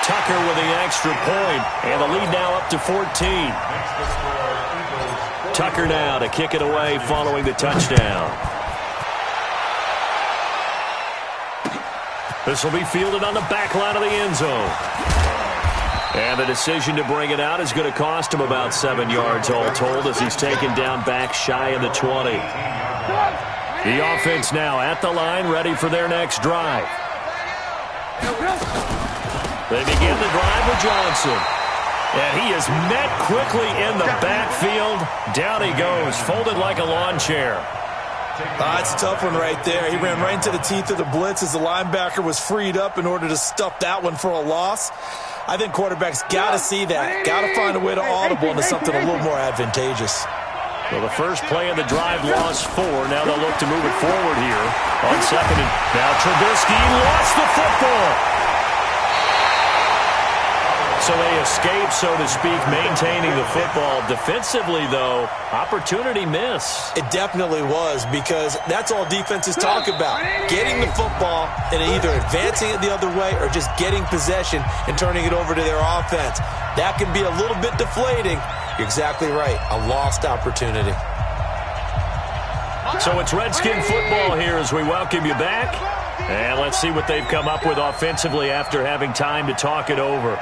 Tucker with the extra point. And the lead now up to 14. Tucker now to kick it away following the touchdown. This will be fielded on the back line of the end zone. And the decision to bring it out is going to cost him about 7 yards all told as he's taken down back shy of the 20. The offense now at the line ready for their next drive. They begin the drive with Johnson. And he is met quickly in the backfield. Down he goes, folded like a lawn chair.
It's a tough one right there. He ran right into the teeth of the blitz as the linebacker was freed up in order to stuff that one for a loss. I think quarterbacks got to see that. Got to find a way to audible into something a little more advantageous.
Well, the first play of the drive lost 4. Now they'll look to move it forward here on 2nd. Now Trubisky lost the football. So they escape, so to speak, maintaining the football. Defensively, though, opportunity miss.
It definitely was, because that's all defenses talk about. Getting the football and either advancing it the other way or just getting possession and turning it over to their offense. That can be a little bit deflating. You're exactly right. A lost opportunity.
So it's Redskin football here as we welcome you back. And let's see what they've come up with offensively after having time to talk it over.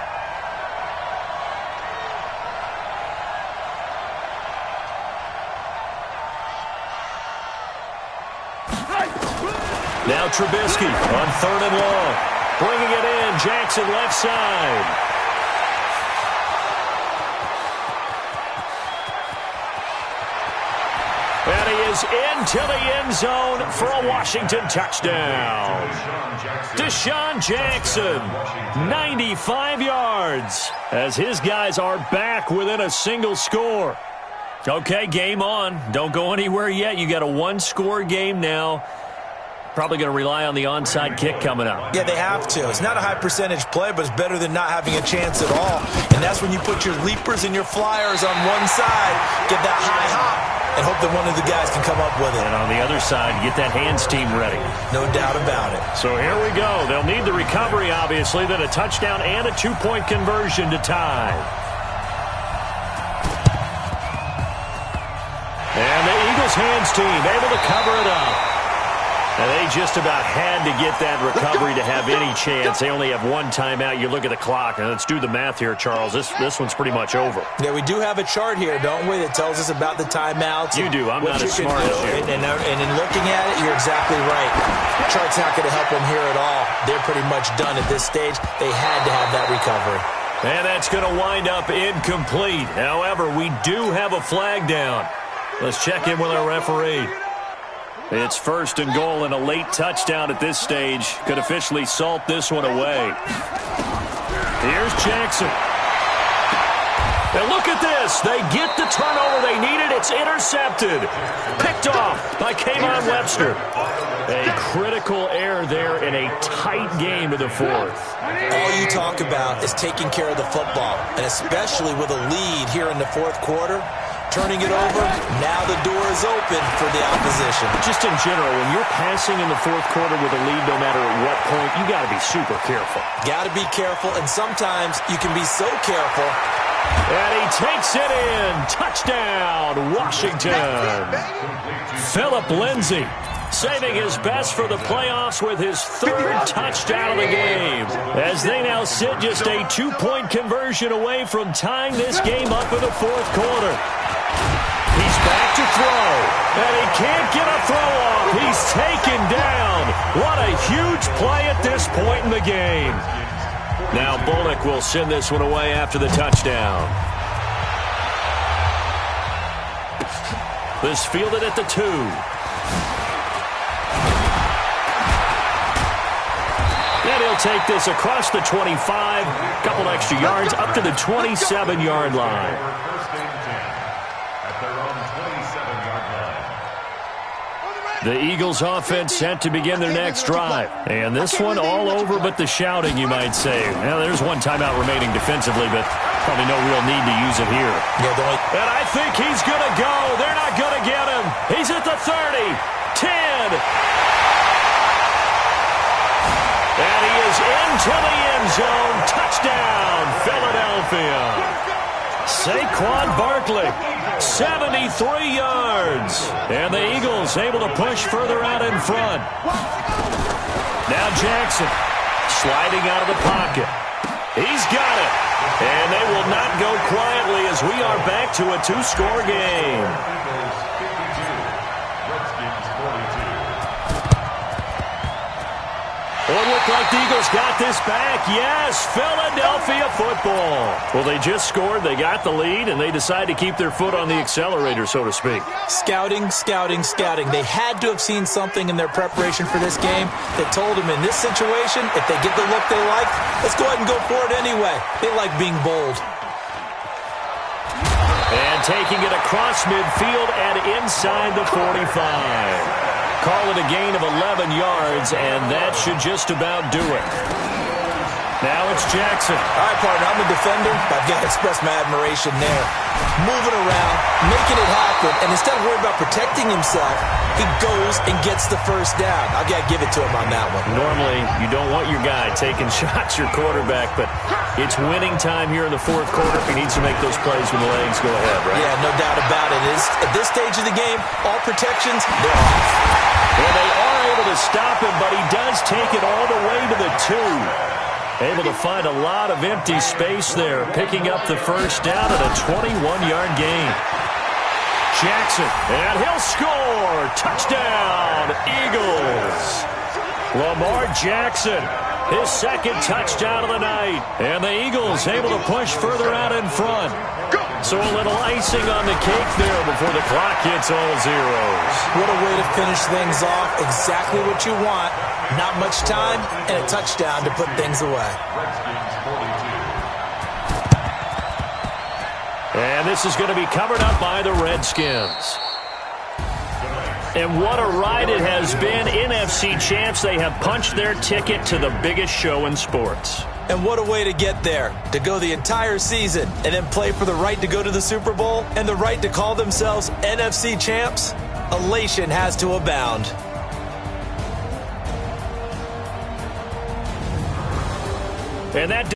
Now Trubisky on 3rd and long. Bringing it in, Jackson left side. And he is into the end zone for a Washington touchdown. Deshaun Jackson, 95 yards, as his guys are back within a single score. Okay, game on. Don't go anywhere yet. You got a one-score game now. Probably going to rely on the onside kick coming up.
Yeah, they have to. It's not a high-percentage play, but it's better than not having a chance at all. And that's when you put your leapers and your flyers on one side, get that high hop, and hope that one of the guys can come up with it.
And on the other side, get that hands team ready.
No doubt about it.
So here we go. They'll need the recovery, obviously, then a touchdown and a two-point conversion to tie. And the Eagles hands team able to cover it up. And they just about had to get that recovery to have any chance. They only have one timeout. You look at the clock, and let's do the math here, Charles. This one's pretty much over.
Yeah, we do have a chart here, don't we, that tells us about the timeouts.
You do. I'm not as smart as you.
And in looking at it, you're exactly right. Chart's not going to help them here at all. They're pretty much done at this stage. They had to have that recovery.
And that's going to wind up incomplete. However, we do have a flag down. Let's check in with our referee. It's first and goal, and a late touchdown at this stage could officially salt this one away. Here's Jackson. And look at this. They get the turnover they needed. It's intercepted. Picked off by Kayvon Webster. A critical error there in a tight game of the fourth.
All you talk about is taking care of the football, and especially with a lead here in the fourth quarter. Turning it over, now the door is open for the opposition.
Just in general, when you're passing in the fourth quarter with a lead, no matter at what point, you got to be super careful.
Got to be careful, and sometimes you can be so careful.
And he takes it in. Touchdown, Washington. Philip Lindsay saving his best for the playoffs with his third touchdown of the game, as they now sit just a two-point conversion away from tying this game up in the fourth quarter. He's back to throw, and he can't get a throw off. He's taken down. What a huge play at this point in the game. Now Bullock will send this one away after the touchdown. This fielded at the 2. And he'll take this across the 25, a couple extra yards, up to the 27-yard line. The Eagles offense set to begin their next drive. And this one all over but the shouting, you might say. Now, there's one timeout remaining defensively, but probably no real need to use it here.
Yeah,
and I think he's going to go. They're not going to get him. He's at the 30, 10. And he is into the end zone. Touchdown, Philadelphia. Saquon Barkley, 73 yards. And the Eagles able to push further out in front. Now Jackson sliding out of the pocket. He's got it. And they will not go quietly as we are back to a two-score game. Well, it looked like the Eagles got this back. Yes, Philadelphia football. Well, they just scored, they got the lead, and they decide to keep their foot on the accelerator, so to speak.
Scouting, scouting, scouting. They had to have seen something in their preparation for this game that told them in this situation, if they get the look they like, let's go ahead and go for it anyway. They like being bold.
And taking it across midfield and inside the 45. Call it a gain of 11 yards, and that should just about do it. Now it's Jackson.
All right, partner, I'm a defender, but I've got to express my admiration there. Moving around, making it happen, and instead of worrying about protecting himself, he goes and gets the first down. I've got to give it to him on that one.
Normally, you don't want your guy taking shots, your quarterback, but it's winning time here in the fourth quarter. He needs to make those plays when the legs go ahead, right?
Yeah, no doubt about it. At this stage of the game, all protections, they're off.
Well, they are able to stop him, but he does take it all the way to the 2. Able to find a lot of empty space there, picking up the first down at a 21-yard gain. Jackson, and he'll score. Touchdown, Eagles. Lamar Jackson, his second touchdown of the night. And the Eagles able to push further out in front. So a little icing on the cake there before the clock hits all zeros.
What a way to finish things off. Exactly what you want. Not much time and a touchdown to put things away.
And this is going to be covered up by the Redskins. And what a ride it has been. NFC champs, they have punched their ticket to the biggest show in sports.
And what a way to get there, to go the entire season and then play for the right to go to the Super Bowl and the right to call themselves NFC champs. Elation has to abound.
And that